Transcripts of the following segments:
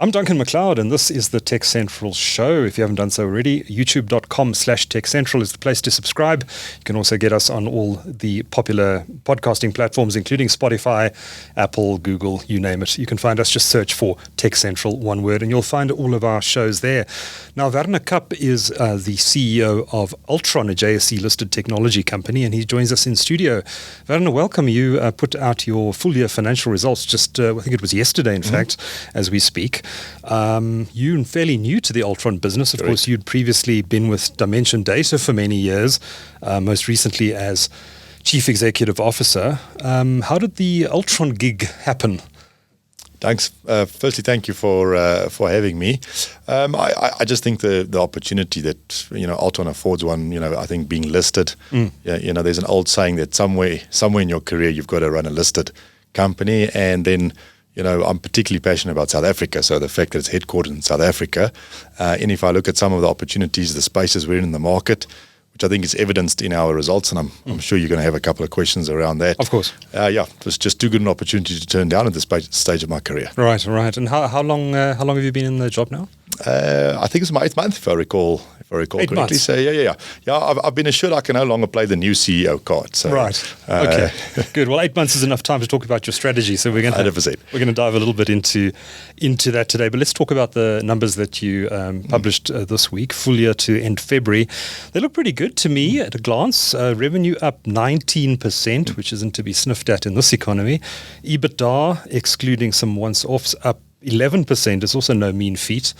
I'm Duncan McLeod, and this is the TechCentral Show. If you haven't done so already, youtube.com/TechCentral is the place to subscribe. You can also get us on all the popular podcasting platforms, including Spotify, Apple, Google, you name it. You can find us, just search for TechCentral, one word, and you'll find all of our shows there. Now, Werner Kapp is the CEO of Altron, a JSE-listed technology company, and he joins us in studio. Werner, welcome. You put out your full-year financial results just, I think it was yesterday, in fact, as we speak. You're fairly new to the Altron business. Of course, you'd previously been with Dimension Data for many years, most recently as Chief Executive Officer. How did the Altron gig happen? Thanks. Firstly, thank you for having me. I just think the opportunity that Altron affords one. I think being listed. There's an old saying that somewhere in your career you've got to run a listed company, and then. I'm particularly passionate about South Africa, so the fact that it's headquartered in South Africa. And if I look at some of the opportunities, the spaces we're in the market, which I think is evidenced in our results, and I'm sure you're going to have a couple of questions around that. Of course. It was just too good an opportunity to turn down at this stage of my career. Right. And how long have you been in the job now? I think it's my 8th month, if I recall correctly. Months. So yeah. I've been assured I can no longer play the new CEO card. So, right. Okay. Good. Well, 8 months is enough time to talk about your strategy. So we're going 100%. to dive a little bit into that today. But let's talk about the numbers that you published this week, full year to end February. They look pretty good to me at a glance. Revenue up 19%, which isn't to be sniffed at in this economy. EBITDA, excluding some once-offs, up 11% is also no mean feat,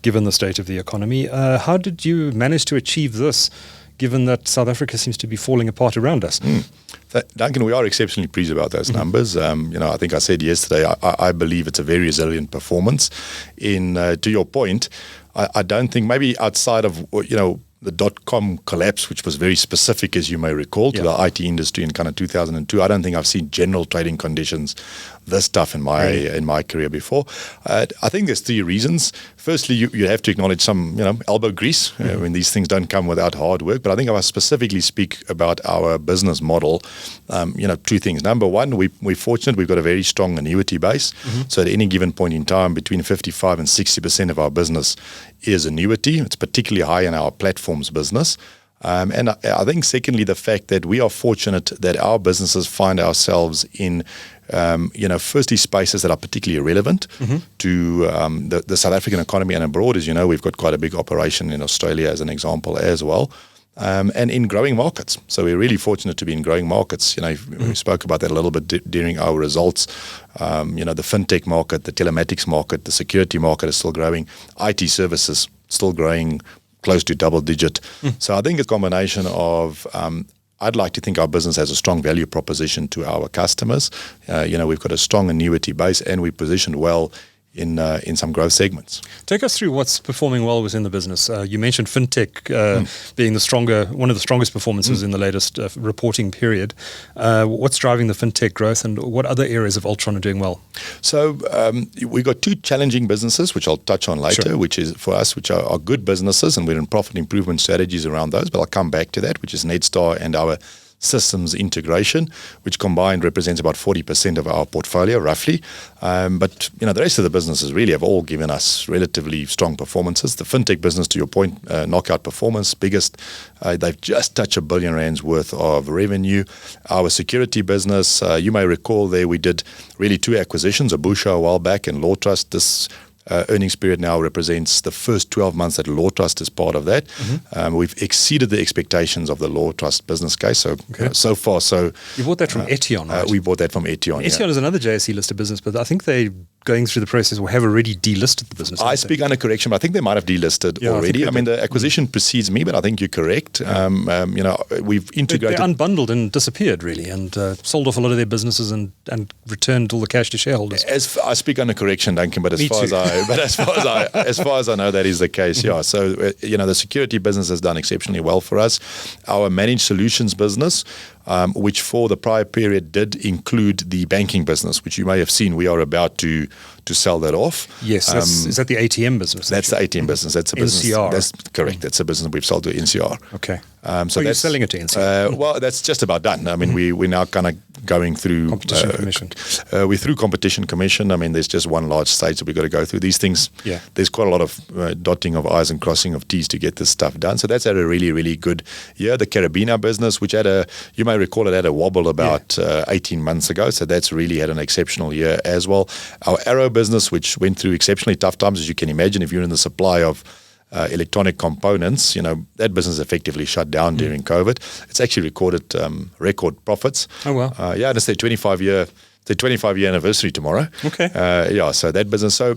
given the state of the economy. How did you manage to achieve this, given that South Africa seems to be falling apart around us? Duncan, we are exceptionally pleased about those numbers. I think I said yesterday, I believe it's a very resilient performance. To your point, I don't think, maybe outside of, the dot-com collapse, which was very specific, as you may recall, to the IT industry in kind of 2002. I don't think I've seen general trading conditions this tough in my career before. I think there's 3 reasons. Firstly, you have to acknowledge some elbow grease when these things don't come without hard work. But I think if I specifically speak about our business model, 2 things. Number one, we're fortunate. We've got a very strong annuity base. So at any given point in time, between 55 and 60% of our business is annuity. It's particularly high in our platforms business. And I think secondly, the fact that we are fortunate that our businesses find ourselves in, firstly spaces that are particularly relevant to the South African economy and abroad. As you know, we've got quite a big operation in Australia as an example as well. And in growing markets. So we're really fortunate to be in growing markets. We spoke about that a little bit during our results. The fintech market, the telematics market, the security market is still growing. IT services still growing close to double digit. So I think a combination of, I'd like to think our business has a strong value proposition to our customers. We've got a strong annuity base and we're positioned well in some growth segments. Take us through what's performing well within the business. You mentioned fintech being one of the strongest performances in the latest reporting period. What's driving the fintech growth, and what other areas of Altron are doing well? So we've got 2 challenging businesses, which I'll touch on later, which is for us, which are good businesses, and we're in profit improvement strategies around those. But I'll come back to that, which is Netstar and our systems integration, which combined represents about 40% of our portfolio, roughly. But the rest of the businesses really have all given us relatively strong performances. The fintech business, to your point, knockout performance, biggest. They've just touched R1 billion worth of revenue. Our security business, you may recall there we did really 2 acquisitions, Abusha a while back and Law Trust. This earnings period now represents the first 12 months that Law Trust is part of that. We've exceeded the expectations of the Law Trust business case. So so far, so you bought that from Etion, right? We bought that from Etion. Etion is another JSE listed business, but I think they going through the process or have already delisted the business. I speak under correction, but I think they might have delisted already. I mean, the acquisition precedes me, but I think you're correct. We've integrated. They unbundled and disappeared, really, and sold off a lot of their businesses and returned all the cash to shareholders. As I speak under correction, Duncan, but as far as I know, that is the case. Yeah. So the security business has done exceptionally well for us. Our managed solutions business, which for the prior period did include the banking business, which you may have seen we are about to sell that off. Yes, is that the ATM business? That's the ATM business. That's a business. NCR. That's correct. That's a business we've sold to NCR. Okay. You're selling it to NC? Well, that's just about done. I mean, we're now kind of going through Competition Commission. We're through Competition Commission. I mean, there's just one large stage that we've got to go through. These things, there's quite a lot of dotting of I's and crossing of T's to get this stuff done. So that's had a really, really good year. The Karabina business, which you may recall it had a wobble about 18 months ago. So that's really had an exceptional year as well. Our Arrow business, which went through exceptionally tough times, as you can imagine, if you're in the supply of electronic components, that business effectively shut down during COVID. It's actually recorded record profits. Oh, wow. And it's their 25-year anniversary tomorrow. Okay. So that business. So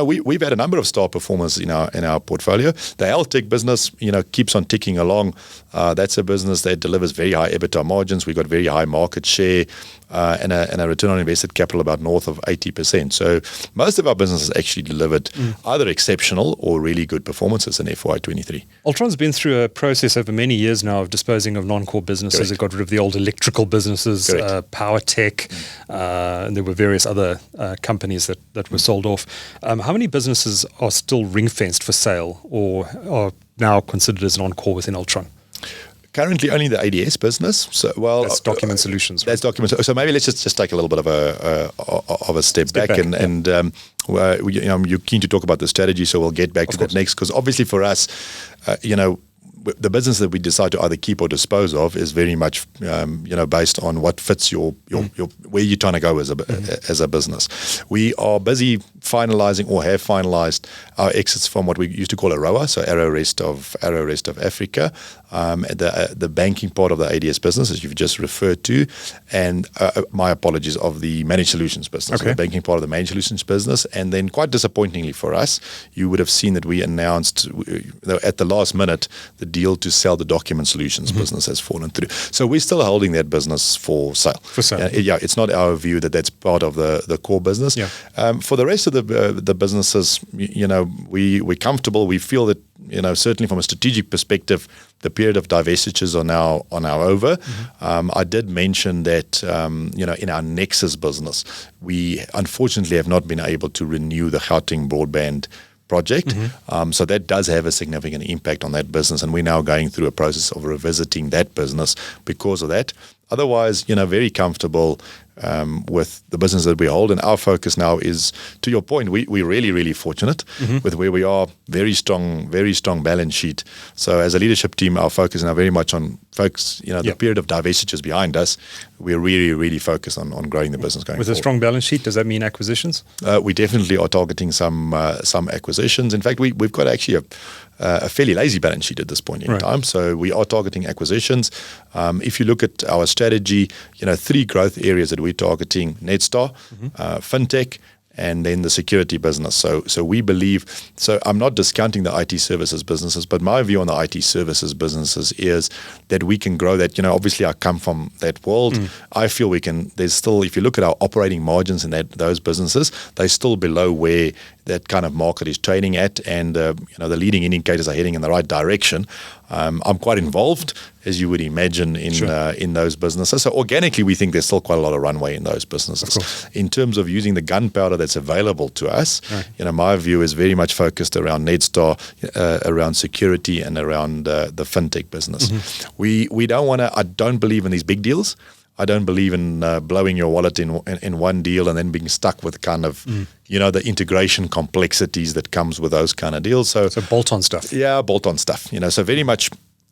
we've had a number of star performers in our portfolio. The Altech business, keeps on ticking along. That's a business that delivers very high EBITDA margins. We've got very high market share and a return on invested capital about north of 80%. So most of our businesses actually delivered either exceptional or really good performances in FY23. Altron's been through a process over many years now of disposing of non-core businesses. It got rid of the old electrical businesses, power tech, and there were various other companies that were sold off. How many businesses are still ring-fenced for sale or are now considered as non-core within Altron? Currently, only the ADS business. That's Document Solutions. That's Document. So maybe let's just take a little bit of a step back. You're keen to talk about the strategy, so we'll get back to that next. Because obviously, for us, the business that we decide to either keep or dispose of is very much, based on what fits your where you're trying to go as a business. We are busy finalizing or have finalized our exits from what we used to call AROA, so Arrow Rest of Africa, the banking part of the ADS business, as you've just referred to, and my apologies, of the managed solutions business, so the banking part of the managed solutions business. And then, quite disappointingly for us, you would have seen that we announced at the last minute the deal to sell the Document Solutions business has fallen through. So we're still holding that business for sale. It's not our view that that's part of the core business. For the rest of the businesses, we're comfortable. We feel that, certainly from a strategic perspective, the period of divestitures are now over. I did mention that, in our Nexus business, we unfortunately have not been able to renew the Gauteng broadband project. So that does have a significant impact on that business, and we're now going through a process of revisiting that business because of that. Otherwise, very comfortable with the business that we hold, and our focus now is, to your point, we're really, really fortunate with where we are. Very strong balance sheet. So as a leadership team, our focus is now very much on the period of divestitures behind us. We're really, really focused on growing the business going forward. With a strong balance sheet, does that mean acquisitions? We definitely are targeting some acquisitions. In fact, we've got actually a fairly lazy balance sheet at this point in time. So we are targeting acquisitions. If you look at our strategy, 3 growth areas that we're targeting: Netstar, fintech, and then the security business. So we believe, so I'm not discounting the IT services businesses, but my view on the IT services businesses is that we can grow that. Obviously I come from that world. I feel we can, there's still, if you look at our operating margins in those businesses, they're still below where that kind of market is trading at, and the leading indicators are heading in the right direction. I'm quite involved, as you would imagine, in those businesses. So organically, we think there's still quite a lot of runway in those businesses. In terms of using the gunpowder that's available to us, my view is very much focused around Netstar, around security, and around the fintech business. We don't want to. I don't believe in these big deals. I don't believe in blowing your wallet in one deal and then being stuck with kind of, the integration complexities that comes with those kind of deals. So bolt-on stuff. Yeah, bolt-on stuff. So very much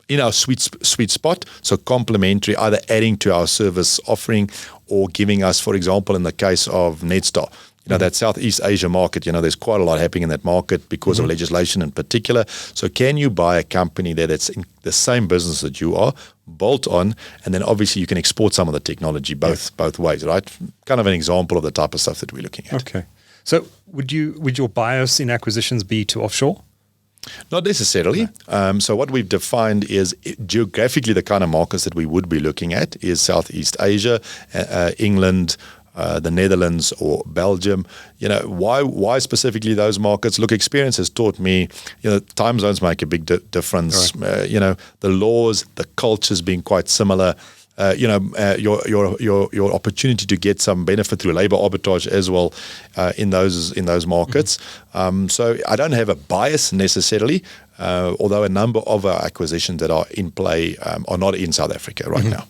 in our sweet spot. So complementary, either adding to our service offering or giving us, for example, in the case of Netstar, that Southeast Asia market, there's quite a lot happening in that market because of legislation in particular. So can you buy a company that's in the same business that you are, bolt on, and then obviously you can export some of the technology both ways, right? Kind of an example of the type of stuff that we're looking at. Okay. So would your bias in acquisitions be to offshore? Not necessarily. So what we've defined is geographically the kind of markets that we would be looking at is Southeast Asia, England, the Netherlands or Belgium. Why specifically those markets? Look, experience has taught me, time zones make a big difference. The laws, the cultures being quite similar. your opportunity to get some benefit through labor arbitrage as well in those markets. So I don't have a bias necessarily, although a number of our acquisitions that are in play are not in South Africa right now.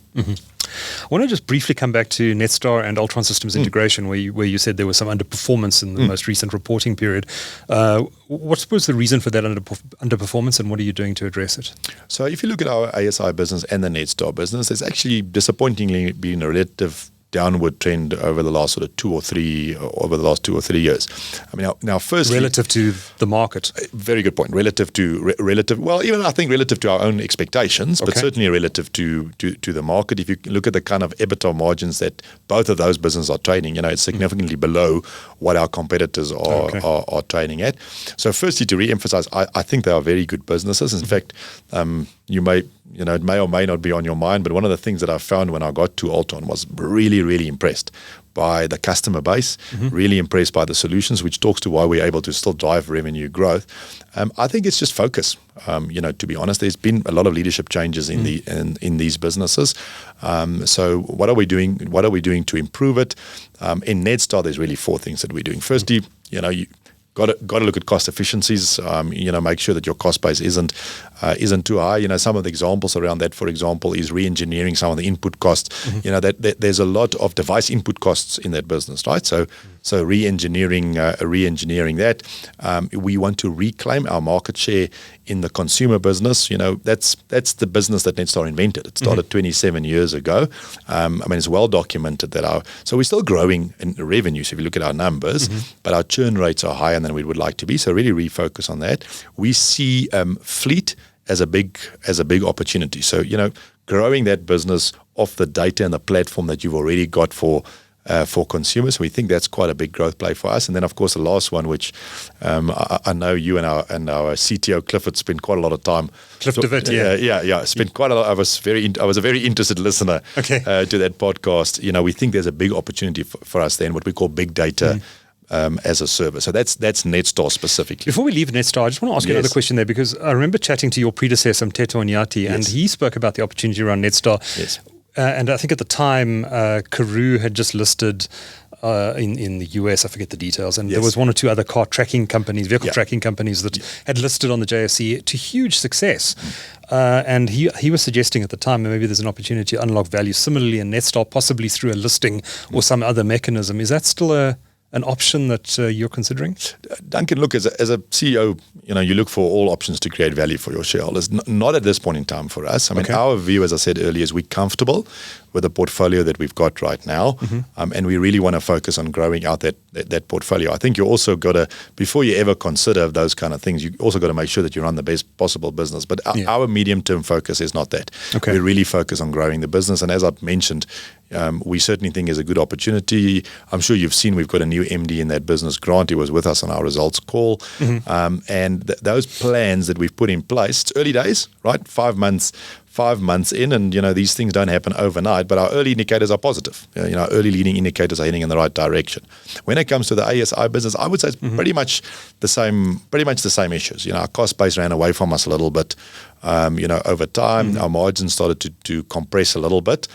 I want to just briefly come back to Netstar and Altron Systems Integration, where you said there was some underperformance in the most recent reporting period. What was the reason for that underperformance, and what are you doing to address it? So if you look at our ASI business and the Netstar business, there's actually disappointingly been a relative downward trend over the last 2 or 3 years. I mean, now firstly, relative to the market. Very good point. Relative to well, even I think relative to our own expectations, but certainly relative to the market. If you look at the kind of EBITDA margins that both of those businesses are trading, it's significantly below what our competitors are trading at. So firstly, to re-emphasize, I think they are very good businesses. In fact, you may. It may or may not be on your mind, but one of the things that I found when I got to Altron was really, really impressed by the customer base, really impressed by the solutions, which talks to why we're able to still drive revenue growth. I think it's just focus. To be honest, there's been a lot of leadership changes in these businesses. So what are we doing? What are we doing to improve it? In Netstar, there's really 4 things that we're doing. Firstly, you got to look at cost efficiencies. Make sure that your cost base isn't too high. Some of the examples around that, for example, is re-engineering some of the input costs. That there's a lot of device input costs in that business, right? So re-engineering that. We want to reclaim our market share in the consumer business. That's the business that Netstar invented. It started 27 years ago. It's well documented that so we're still growing in revenue. So if you look at our numbers, but our churn rates are higher than we would like to be. So really refocus on that. We see fleet as a big opportunity. So growing that business off the data and the platform that you've already got for consumers. We think that's quite a big growth play for us. And then, of course, the last one, which I know you and our CTO Clifford spent quite a lot of time. Cliff DeWitt, spent quite a lot. I was a very interested listener to that podcast. We think there's a big opportunity for us then, what we call big data. As a service. So that's Netstar specifically. Before we leave Netstar, I just want to ask you another question there, because I remember chatting to your predecessor, Mteto Nyati, and he spoke about the opportunity around Netstar. Yes. And I think at the time, Karoo had just listed in the US, I forget the details, and there was 1 or 2 other vehicle tracking companies that had listed on the JSE to huge success. And he was suggesting at the time that maybe there's an opportunity to unlock value similarly in Netstar, possibly through a listing or some other mechanism. Is that still an option that you're considering? Duncan, look, as a CEO, you look for all options to create value for your shareholders. Not at this point in time for us. Our view, as I said earlier, is we're comfortable with the portfolio that we've got right now, and we really want to focus on growing out that portfolio. I think you also got to, before you ever consider those kind of things, you also got to make sure that you run the best possible business. But our medium-term focus is not that. We really focus on growing the business, and as I've mentioned, we certainly think is a good opportunity. I'm sure you've seen we've got a new MD in that business. Grant, he was with us on our results call. And those plans that we've put in place, it's early days, right? 5 months in, and these things don't happen overnight, but our early indicators are positive. Our early leading indicators are heading in the right direction. When it comes to the ASI business, I would say it's pretty much the same issues. Our cost base ran away from us a little bit. Over time, our margins started to compress a little bit.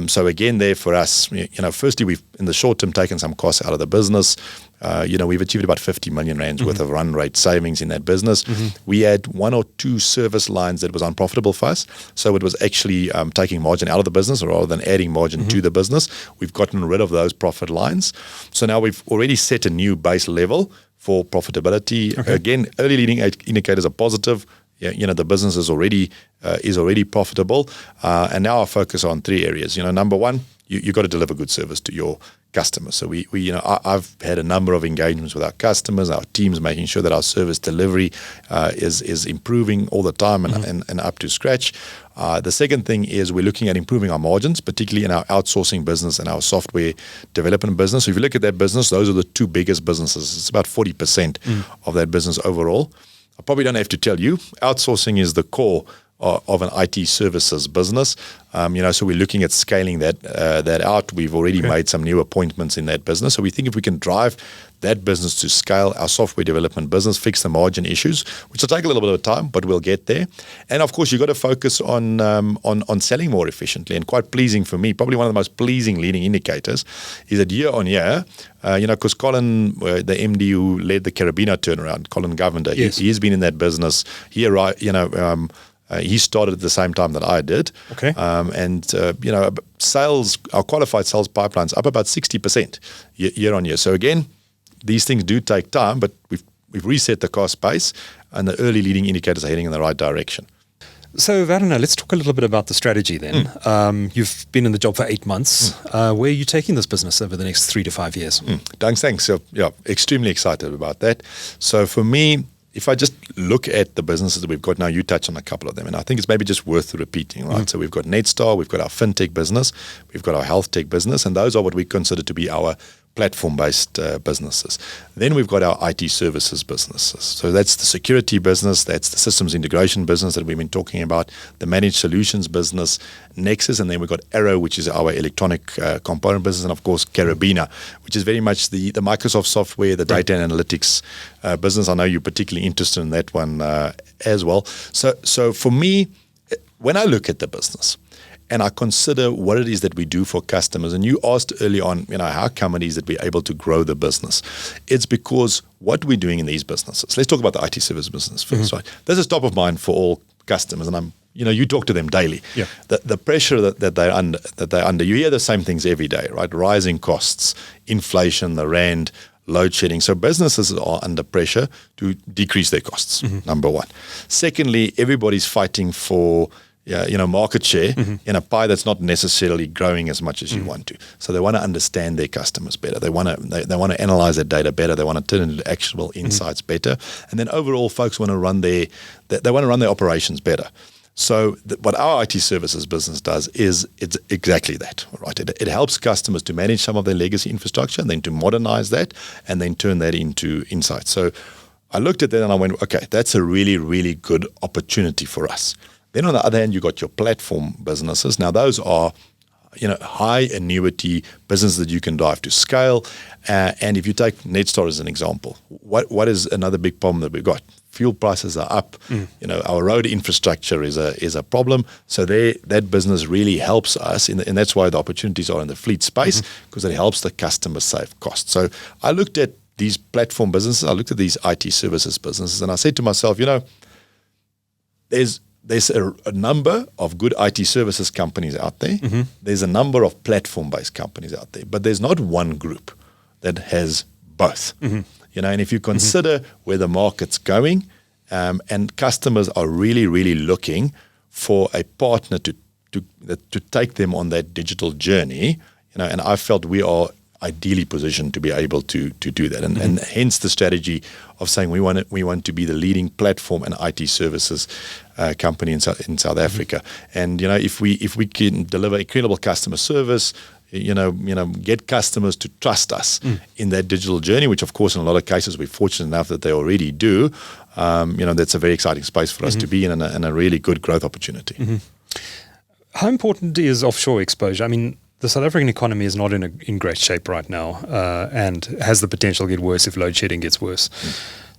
So again, there for us, firstly, we've in the short term taken some costs out of the business. We've achieved about 50 million rands worth of run rate savings in that business. We had 1 or 2 service lines that was unprofitable for us. So it was actually taking margin out of the business rather than adding margin to the business. We've gotten rid of those profit lines. So now we've already set a new base level for profitability. Again, early leading indicators are positive. The business is already profitable, and now our focus on 3 areas. Number one, you got to deliver good service to your customers. So I've had a number of engagements with our customers, our teams, making sure that our service delivery is improving all the time and up to scratch. The second thing is we're looking at improving our margins, particularly in our outsourcing business and our software development business. So if you look at that business, those are the 2 biggest businesses. It's about 40% of that business overall. I probably don't have to tell you, outsourcing is the core of an IT services business. So we're looking at scaling that out. We've already made some new appointments in that business. So we think if we can drive that business to scale, our software development business, fix the margin issues, which will take a little bit of time, but we'll get there. And of course, you've got to focus on selling more efficiently. And quite pleasing for me, probably one of the most pleasing leading indicators is that year on year, because Colin, the MD who led the Karabina turnaround, Colin Govender, he's been in that business. He started at the same time that I did. Okay. Sales, our qualified sales pipeline's up about 60% year on year. So again, these things do take time, but we've reset the cost base, and the early leading indicators are heading in the right direction. So, Werner, let's talk a little bit about the strategy then. You've been in the job for 8 months. Where are you taking this business over the next 3 to 5 years? Thanks. So, extremely excited about that. So for me, if I just look at the businesses that we've got now, you touch on a couple of them, and I think it's maybe just worth repeating, right? So we've got Netstar, we've got our fintech business, we've got our health tech business, and those are what we consider to be our platform-based businesses. Then we've got our IT services businesses. So that's the security business, that's the systems integration business that we've been talking about, the managed solutions business, Nexus, and then we've got Arrow, which is our electronic component business, and of course Karabina, which is very much the Microsoft software, the data and analytics business. I know you're particularly interested in that one as well. So for me, when I look at the business, and I consider what it is that we do for customers. And you asked early on, how come it is that we're able to grow the business? It's because what we're doing in these businesses. Let's talk about the IT service business first, right? This is top of mind for all customers, and you talk to them daily. Yeah. The pressure that they're under, you hear the same things every day, right? Rising costs, inflation, the rand, load shedding. So businesses are under pressure to decrease their costs. Number one. Secondly, everybody's fighting for market share in a pie that's not necessarily growing as much as you want to. So they want to understand their customers better. They want to analyze their data better. They want to turn it into actionable insights better. And then overall, folks want to run their operations better. So what our IT services business does is it's exactly that, right? It helps customers to manage some of their legacy infrastructure and then to modernize that and then turn that into insights. So I looked at that and I went, okay, that's a really, really good opportunity for us. Then on the other hand, you got your platform businesses. Now those are, high annuity businesses that you can drive to scale. And if you take Netstar as an example, what is another big problem that we've got? Fuel prices are up. Our road infrastructure is a problem. So that business really helps us, and that's why the opportunities are in the fleet space, because it helps the customer save costs. So I looked at these platform businesses, I looked at these IT services businesses, and I said to myself, there's a number of good IT services companies out there. There's a number of platform-based companies out there, but there's not one group that has both. And if you consider where the market's going, and customers are really, really looking for a partner to take them on that digital journey, and I felt we are ideally positioned to be able to do that, and hence the strategy of saying we want to be the leading platform and IT services company in South Africa. And if we can deliver incredible customer service, get customers to trust us in that digital journey, which of course in a lot of cases we're fortunate enough that they already do. That's a very exciting space for us to be in, and a really good growth opportunity. How important is offshore exposure? I mean, the South African economy is not in great shape right now, and has the potential to get worse if load shedding gets worse.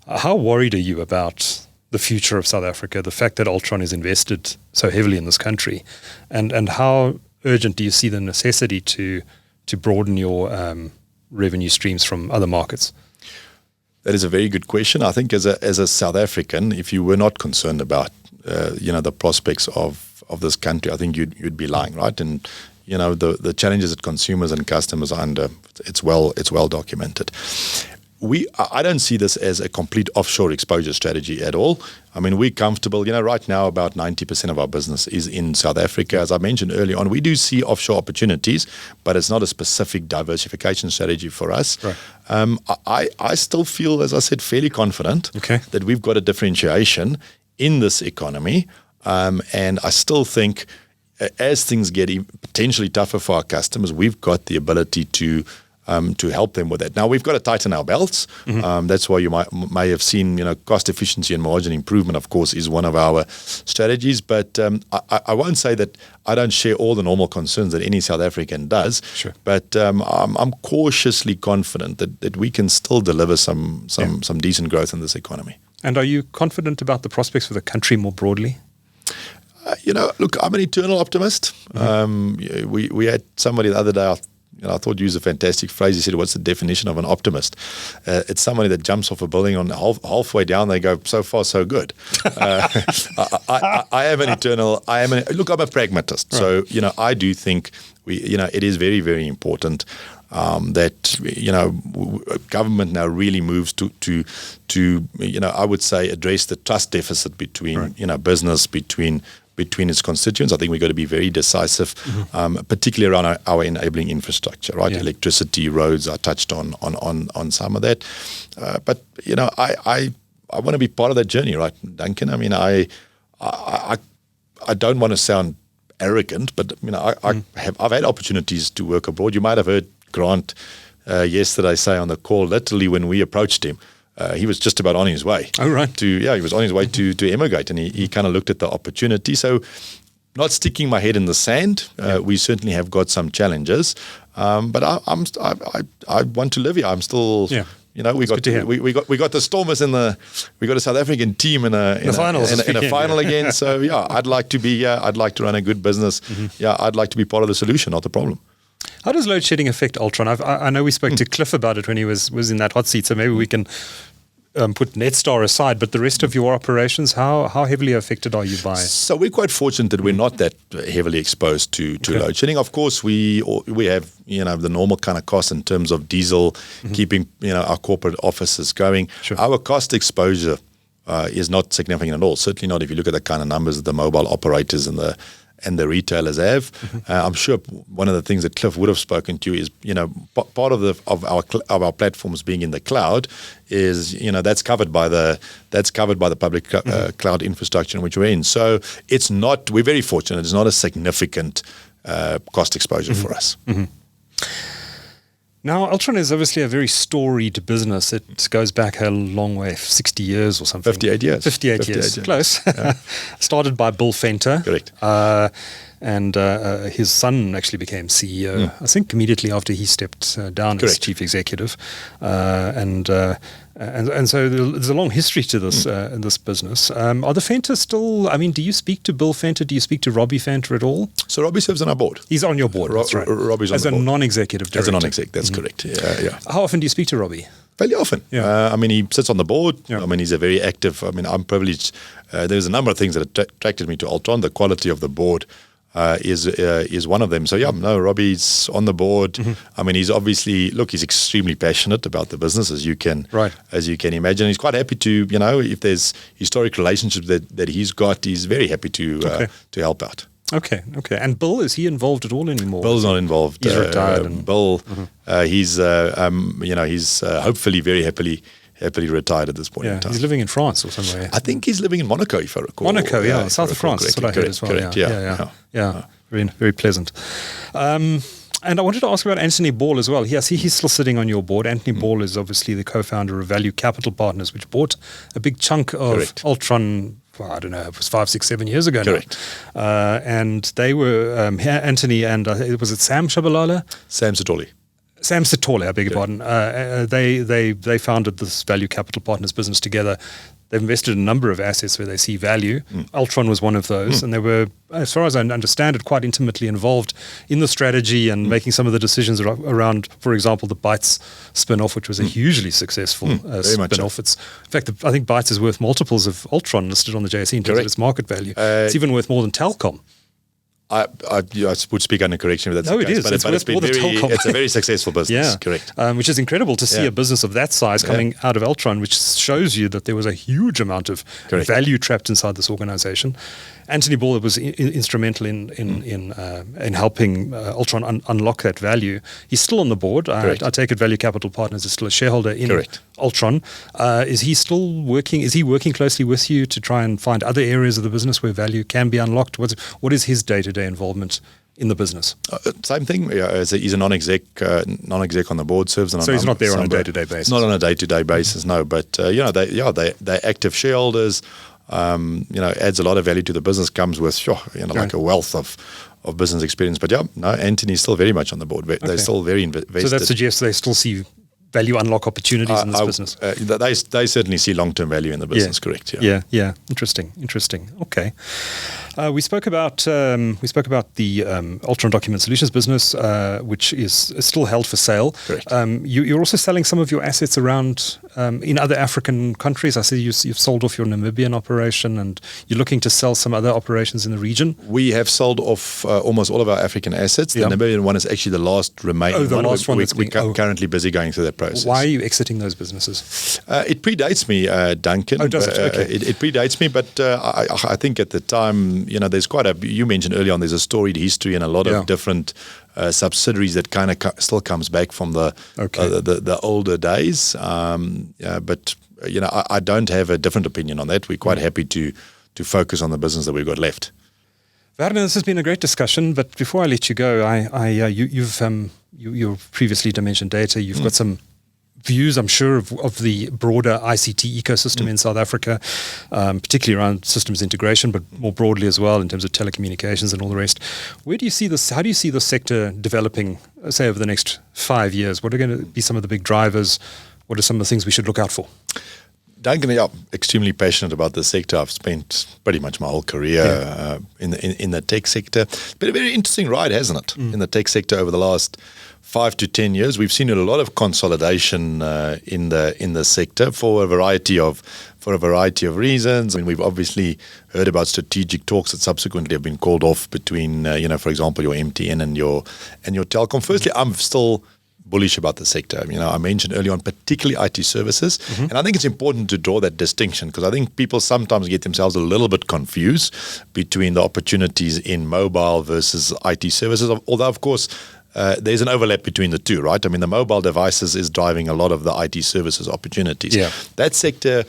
How worried are you about the future of South Africa, the fact that Altron is invested so heavily in this country, and how urgent do you see the necessity to broaden your revenue streams from other markets? That is a very good question. I think as a South African, if you were not concerned about the prospects of this country, I think you'd be lying, right? And the challenges that consumers and customers are under, it's well documented. I don't see this as a complete offshore exposure strategy at all. I mean, we're comfortable. Right now about 90% of our business is in South Africa. As I mentioned early on, we do see offshore opportunities, but it's not a specific diversification strategy for us. Right. I still feel, as I said, fairly confident that we've got a differentiation in this economy. And I still think as things get potentially tougher for our customers, we've got the ability to to help them with that. Now we've got to tighten our belts. That's why you may have seen, cost efficiency and margin improvement, of course, is one of our strategies. But I won't say that I don't share all the normal concerns that any South African does. Sure. But I'm cautiously confident that we can still deliver some decent growth in this economy. And are you confident about the prospects for the country more broadly? Look, I'm an eternal optimist. We had somebody the other day, I thought used a fantastic phrase. He said, "What's the definition of an optimist?" It's somebody that jumps off a building on halfway down. They go, "So far, so good." I am an eternal. Look, I'm a pragmatist. Right. So I do think it is very, very important that government now really moves to I would say address the trust deficit between business between its constituents. I think we've got to be very decisive, particularly around our enabling infrastructure, right? Yeah. Electricity, roads, I touched on some of that. But I want to be part of that journey, right, Duncan? I mean, I don't want to sound arrogant, but I've had opportunities to work abroad. You might have heard Grant yesterday say on the call, literally when we approached him, he was just about on his way. Oh, right. He was on his way to emigrate, and he kind of looked at the opportunity. So not sticking my head in the sand, we certainly have got some challenges, but I want to live here. I'm still... Yeah. We got the Stormers we got a South African team in a final again. So I'd like to be I'd like to run a good business. I'd like to be part of the solution, not the problem. How does load shedding affect Altron? I know we spoke to Cliff about it when he was in that hot seat, so maybe we can put Netstar aside, but the rest of your operations, how heavily affected are you by? So we're quite fortunate that we're not that heavily exposed to load shedding. Of course, we have the normal kind of cost in terms of diesel, keeping our corporate offices going. Sure. Our cost exposure is not significant at all. Certainly not if you look at the kind of numbers that the mobile operators and the retailers have. I'm sure one of the things that Cliff would have spoken to is, part of our platforms being in the cloud is, that's covered by the public cloud infrastructure in which we're in. So we're very fortunate. It's not a significant cost exposure for us. Now, Altron is obviously a very storied business. It goes back a long way, 60 years or something. 58 years. 58 years. Close. Yeah. Started by Bill Venter. Correct. And his son actually became CEO, I think immediately after he stepped down as chief executive. And so there's a long history to this business. Are the Venter still, do you speak to Bill Venter? Do you speak to Robbie Venter at all? So Robbie serves on our board. He's on your board, that's right. Robbie's on the board. As a non-executive director. As a non-exec, that's correct. Yeah. How often do you speak to Robbie? Fairly often. Yeah. He sits on the board. Yeah. He's a very active, I'm privileged. There's a number of things that attracted me to Altron. The quality of the board is one of them. So Robbie's on the board. He's obviously he's extremely passionate about the business, as you can imagine. He's quite happy to, if there's historic relationships that he's got, he's very happy to help out. Okay. And Bill, is he involved at all anymore? Bill's not involved. He's retired. Bill, he's hopefully very happily retired at this point in time. He's living in France or somewhere. I think he's living in Monaco, if I recall. Monaco, south of France. That's what I heard as well. Correct. Yeah. Very, very pleasant. And I wanted to ask about Anthony Ball as well. I see he's still sitting on your board. Anthony Ball is obviously the co-founder of Value Capital Partners, which bought a big chunk of Altron. Well, I don't know, it was 5, 6, 7 years ago. Correct. Now. And they were Anthony and was it Sam Shabalala? Sam Sitole, I beg your pardon. They founded this Value Capital Partners business together. They've invested in a number of assets where they see value. Altron was one of those, and they were, as far as I understand it, quite intimately involved in the strategy and making some of the decisions around, for example, the Bytes spin-off, which was a hugely succuel spin-off. In fact, I think Bytes is worth multiples of Altron listed on the JSE in terms of its market value. It's even worth more than Telkom. I would speak under correction if that's the case. It is. But it's been it's a very successful business. Correct. Which is incredible to see a business of that size coming out of Altron, which shows you that there was a huge amount of value trapped inside this organization. Anthony Ball was instrumental in helping Altron unlock that value. He's still on the board. I take it Value Capital Partners is still a shareholder in Altron. Is he still working? Is he working closely with you to try and find other areas of the business where value can be unlocked? What is his day-to-day involvement in the business? Same thing. Yeah, he's a non-exec on the board, serves on. So he's not there on a day-to-day basis. Not on a day-to-day basis, no. But they're active shareholders. Adds a lot of value to the business. Comes with like a wealth of business experience. But Anthony's still very much on the board. They're still very invested. So that suggests they still see value unlock opportunities in this business. They certainly see long-term value in the business. Correct. Yeah. Interesting. Okay. We spoke about the Altron Document Solutions business, which is still held for sale. Correct. You're also selling some of your assets around in other African countries. I see you've sold off your Namibian operation, and you're looking to sell some other operations in the region. We have sold off almost all of our African assets. The Namibian one is actually the last remaining one. The last one. We're currently busy going through that process. Why are you exiting those businesses? It predates me, Duncan. Oh, does it? Okay. It predates me, but I think at the time, there's you mentioned earlier on, there's a storied history and a lot of different subsidiaries that kind of still comes back from the older days. But I don't have a different opinion on that. We're quite happy to focus on the business that we've got left. Werner, this has been a great discussion, but before I let you go, you've previously dimensioned data. You've got some views, I'm sure, of the broader ICT ecosystem in South Africa, particularly around systems integration, but more broadly as well in terms of telecommunications and all the rest. Where do you see this? How do you see this sector developing, say, over the next 5 years? What are going to be some of the big drivers? What are some of the things we should look out for? Duncan, extremely passionate about the sector. I've spent pretty much my whole career in the tech sector. It's been a very interesting ride, hasn't it? In the tech sector over the last 5 to 10 years, we've seen a lot of consolidation in the sector for a variety of reasons. I mean, we've obviously heard about strategic talks that subsequently have been called off between, for example, your MTN and your Telkom. Firstly, I'm still bullish about the sector. I mentioned earlier on, particularly IT services, and I think it's important to draw that distinction because I think people sometimes get themselves a little bit confused between the opportunities in mobile versus IT services. Although, of course, there's an overlap between the two, right? I mean, the mobile devices is driving a lot of the IT services opportunities. Yeah. That sector,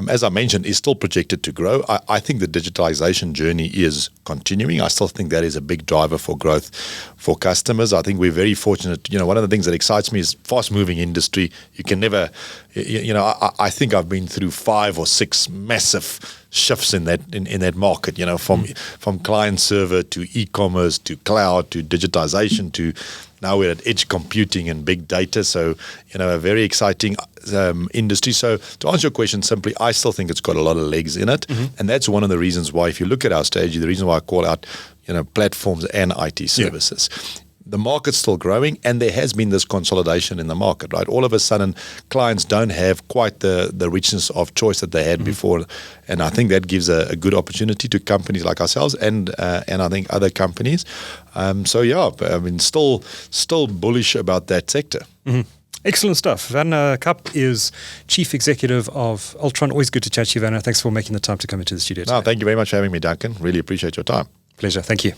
as I mentioned, is still projected to grow. I think the digitalization journey is continuing. I still think that is a big driver for growth for customers. I think we're very fortunate. One of the things that excites me is fast-moving industry. You can never, I think I've been through 5 or 6 massive shifts in that market, from client server to e-commerce to cloud to digitization to now we're at edge computing and big data. So, a very exciting industry. So to answer your question simply, I still think it's got a lot of legs in it. And that's one of the reasons why, if you look at our strategy, the reason why I call out, platforms and IT services. The market's still growing, and there has been this consolidation in the market, right? All of a sudden, clients don't have quite the richness of choice that they had before, and I think that gives a good opportunity to companies like ourselves and I think other companies. Still bullish about that sector. Excellent stuff. Werner Kapp is Chief Executive of Altron. Always good to chat to you, Werner. Thanks for making the time to come into the studio today. No, thank you very much for having me, Duncan. Really appreciate your time. Pleasure. Thank you.